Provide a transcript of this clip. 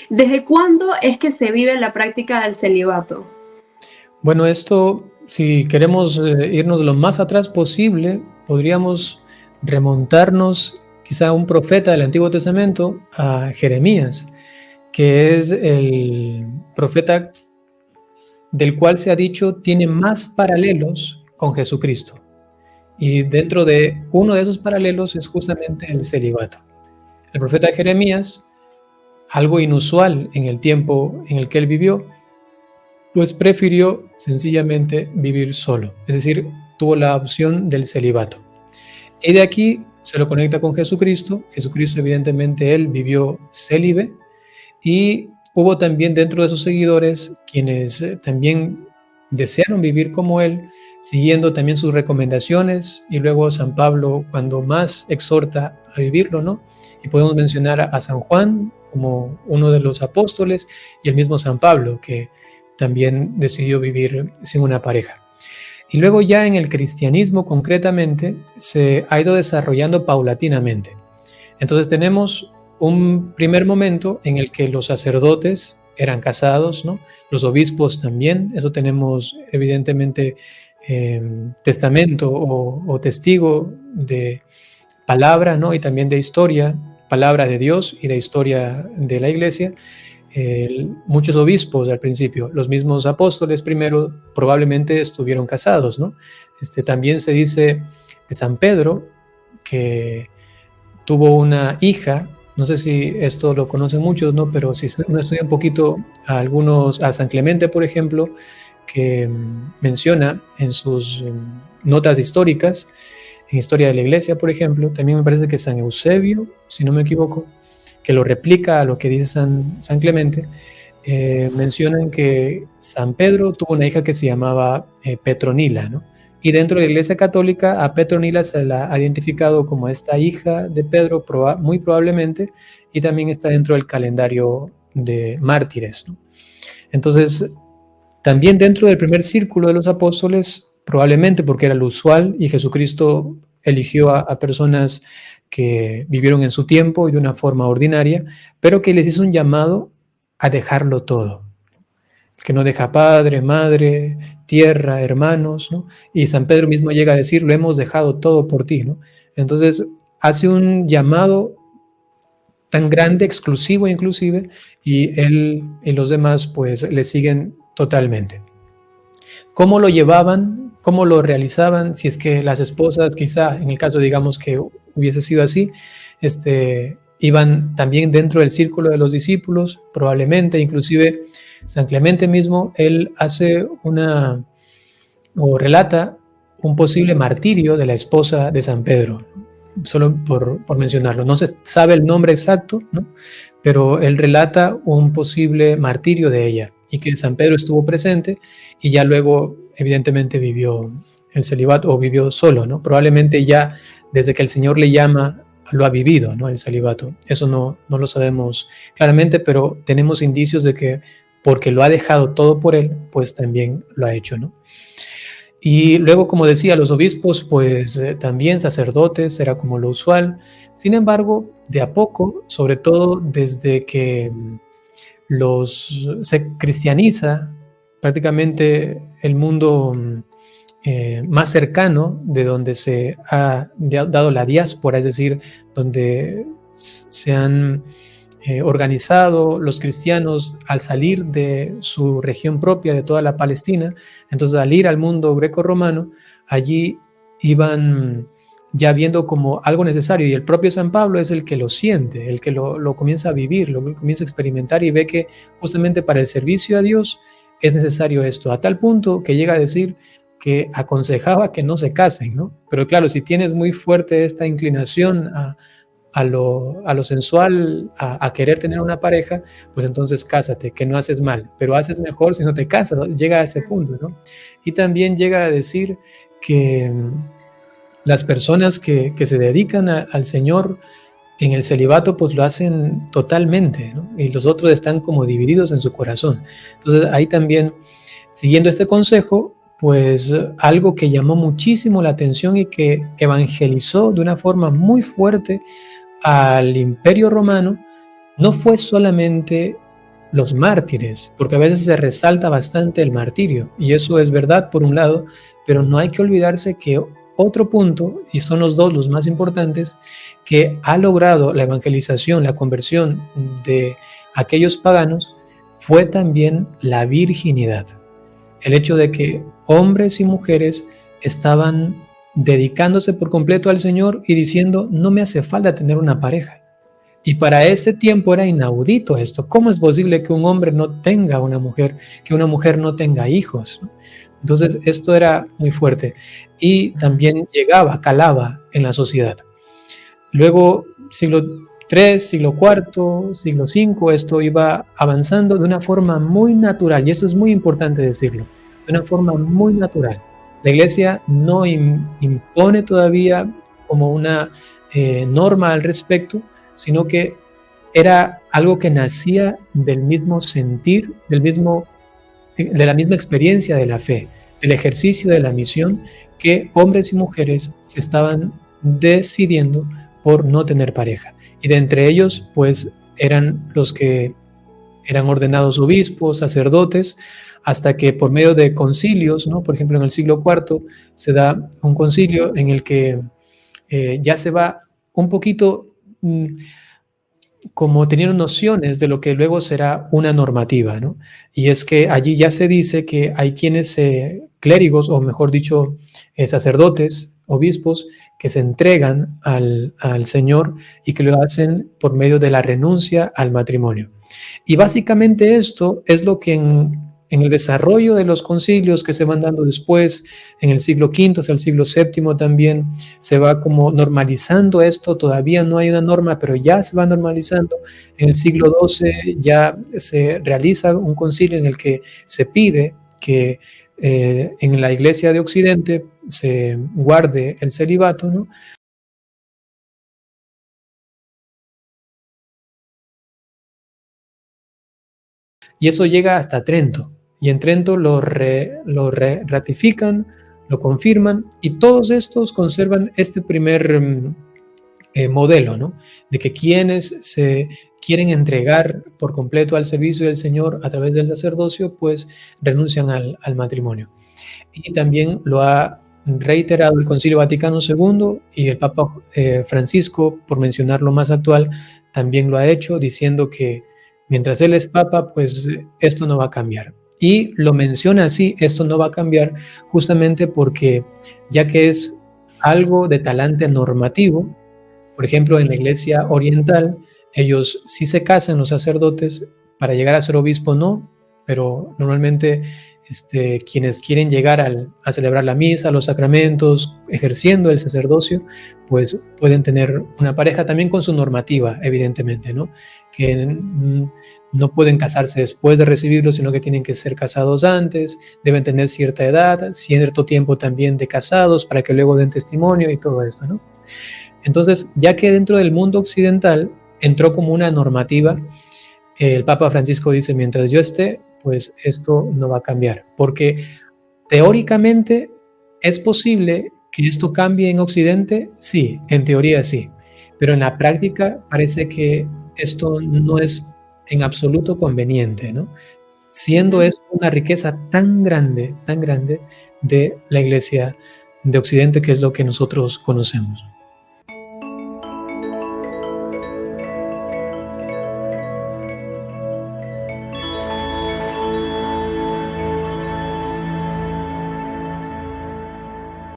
¿Desde cuándo es que se vive la práctica del celibato? Bueno, esto, si queremos irnos lo más atrás posible, podríamos remontarnos quizá a un profeta del Antiguo Testamento, a Jeremías, que es el profeta del cual se ha dicho tiene más paralelos con Jesucristo. Y dentro de uno de esos paralelos es justamente el celibato. El profeta Jeremías, algo inusual en el tiempo en el que él vivió, pues prefirió sencillamente vivir solo, es decir, tuvo la opción del celibato. Y de aquí se lo conecta con Jesucristo. Jesucristo, evidentemente, él vivió célibe, y hubo también dentro de sus seguidores quienes también desearon vivir como él, siguiendo también sus recomendaciones, y luego San Pablo cuando más exhorta a vivirlo, ¿no? Y podemos mencionar a San Juan como uno de los apóstoles, y el mismo San Pablo, que también decidió vivir sin una pareja. Y luego ya en el cristianismo concretamente se ha ido desarrollando paulatinamente. Entonces tenemos un primer momento en el que los sacerdotes eran casados, ¿no? Los obispos también. Eso tenemos evidentemente testamento o testigo de palabra, ¿no? Y también de historia, palabra de Dios y de historia de la Iglesia. Muchos obispos al principio, los mismos apóstoles primero, probablemente estuvieron casados, ¿no? También se dice de San Pedro que tuvo una hija. No sé si esto lo conocen muchos, ¿no? Pero si uno estudia un poquito a San Clemente, por ejemplo, que menciona en sus notas históricas, en Historia de la Iglesia, por ejemplo, también me parece que San Eusebio, si no me equivoco, que lo replica a lo que dice San Clemente, mencionan que San Pedro tuvo una hija que se llamaba Petronila, ¿no? Y dentro de la Iglesia Católica a Petronila se la ha identificado como esta hija de Pedro, muy probablemente, y también está dentro del calendario de mártires, ¿no? Entonces, también dentro del primer círculo de los apóstoles, probablemente porque era lo usual y Jesucristo eligió a personas que vivieron en su tiempo y de una forma ordinaria, pero que les hizo un llamado a dejarlo todo. El que no deja padre, madre, tierra, hermanos, ¿no? Y San Pedro mismo llega a decir, lo hemos dejado todo por ti, ¿no? Entonces hace un llamado tan grande, exclusivo inclusive, y él y los demás pues le siguen totalmente. ¿Cómo lo llevaban? ¿Cómo lo realizaban? Si es que las esposas, quizá en el caso digamos que hubiese sido así, iban también dentro del círculo de los discípulos, probablemente, inclusive San Clemente mismo, él hace o relata un posible martirio de la esposa de San Pedro, solo por mencionarlo. No se sabe el nombre exacto, ¿no? Pero él relata un posible martirio de ella y que San Pedro estuvo presente y ya luego evidentemente vivió el celibato o vivió solo, ¿no? Probablemente ya desde que el Señor le llama lo ha vivido, ¿no? El celibato. Eso no lo sabemos claramente, pero tenemos indicios de que porque lo ha dejado todo por él, pues también lo ha hecho, ¿no? Y luego, como decía, los obispos, pues también sacerdotes, era como lo usual. Sin embargo, de a poco, sobre todo desde que se cristianiza prácticamente el mundo más cercano de donde se ha dado la diáspora, es decir, donde se han organizado los cristianos al salir de su región propia, de toda la Palestina. Entonces, al ir al mundo greco-romano, allí iban ya viendo como algo necesario, y el propio San Pablo es el que lo siente, el que lo comienza a vivir, lo comienza a experimentar y ve que justamente para el servicio a Dios es necesario esto, a tal punto que llega a decir que aconsejaba que no se casen, ¿no? Pero claro, si tienes muy fuerte esta inclinación a lo sensual, a querer tener una pareja, pues entonces cásate, que no haces mal, pero haces mejor si no te casas, ¿no? Llega a ese punto, ¿no? Y también llega a decir que las personas que se dedican al Señor en el celibato, pues lo hacen totalmente, ¿no? Y los otros están como divididos en su corazón. Entonces ahí también Siguiendo este consejo, pues algo que llamó muchísimo la atención y que evangelizó de una forma muy fuerte al Imperio Romano no fue solamente los mártires, porque a veces se resalta bastante el martirio, y eso es verdad por un lado, pero no hay que olvidarse que otro punto, y son los dos los más importantes, que ha logrado la evangelización, la conversión de aquellos paganos, fue también la virginidad. El hecho de que hombres y mujeres estaban dedicándose por completo al Señor y diciendo, no me hace falta tener una pareja. Y para ese tiempo era inaudito esto. ¿Cómo es posible que un hombre no tenga una mujer, que una mujer no tenga hijos? Entonces, esto era muy fuerte y también llegaba, calaba en la sociedad. Luego, siglo III, siglo IV, siglo V, esto iba avanzando de una forma muy natural, y esto es muy importante decirlo, de una forma muy natural. La Iglesia no impone todavía como una norma al respecto, sino que era algo que nacía del mismo sentir, de la misma experiencia de la fe, del ejercicio de la misión, que hombres y mujeres se estaban decidiendo por no tener pareja. Y de entre ellos, pues, eran los que eran ordenados obispos, sacerdotes, hasta que por medio de concilios, ¿no? Por ejemplo, en el siglo IV se da un concilio en el que ya se va un poquito como teniendo nociones de lo que luego será una normativa, ¿no? Y es que allí ya se dice que hay quienes, clérigos, o mejor dicho, sacerdotes, obispos, que se entregan al Señor y que lo hacen por medio de la renuncia al matrimonio. Y básicamente esto es lo que en el desarrollo de los concilios que se van dando después, en el siglo V hasta el siglo VII también, se va como normalizando esto. Todavía no hay una norma, pero ya se va normalizando. En el siglo XII ya se realiza un concilio en el que se pide que en la Iglesia de Occidente se guarde el celibato, ¿no? Y eso llega hasta Trento. Y en Trento lo ratifican, lo confirman, y todos estos conservan este primer modelo, ¿no? De que quienes se quieren entregar por completo al servicio del Señor a través del sacerdocio, pues renuncian al matrimonio. Y también lo ha reiterado el Concilio Vaticano II, y el Papa Francisco, por mencionar lo más actual, también lo ha hecho, diciendo que mientras él es Papa, pues esto no va a cambiar. Y lo menciona así, esto no va a cambiar, justamente porque ya que es algo de talante normativo. Por ejemplo, en la Iglesia oriental, ellos sí se casan, los sacerdotes, para llegar a ser obispo no, pero normalmente quienes quieren llegar a celebrar la misa, los sacramentos, ejerciendo el sacerdocio, pues pueden tener una pareja también con su normativa, evidentemente, ¿no? Que no pueden casarse después de recibirlo, sino que tienen que ser casados antes, deben tener cierta edad, cierto tiempo también de casados para que luego den testimonio y todo esto, ¿no? Entonces, ya que dentro del mundo occidental entró como una normativa, el Papa Francisco dice, mientras yo esté, pues esto no va a cambiar, porque teóricamente es posible que esto cambie en Occidente, sí, en teoría sí, pero en la práctica parece que esto no es en absoluto conveniente, ¿no? Siendo Ujú. esto una riqueza tan grande de la Iglesia de Occidente, que es lo que nosotros conocemos.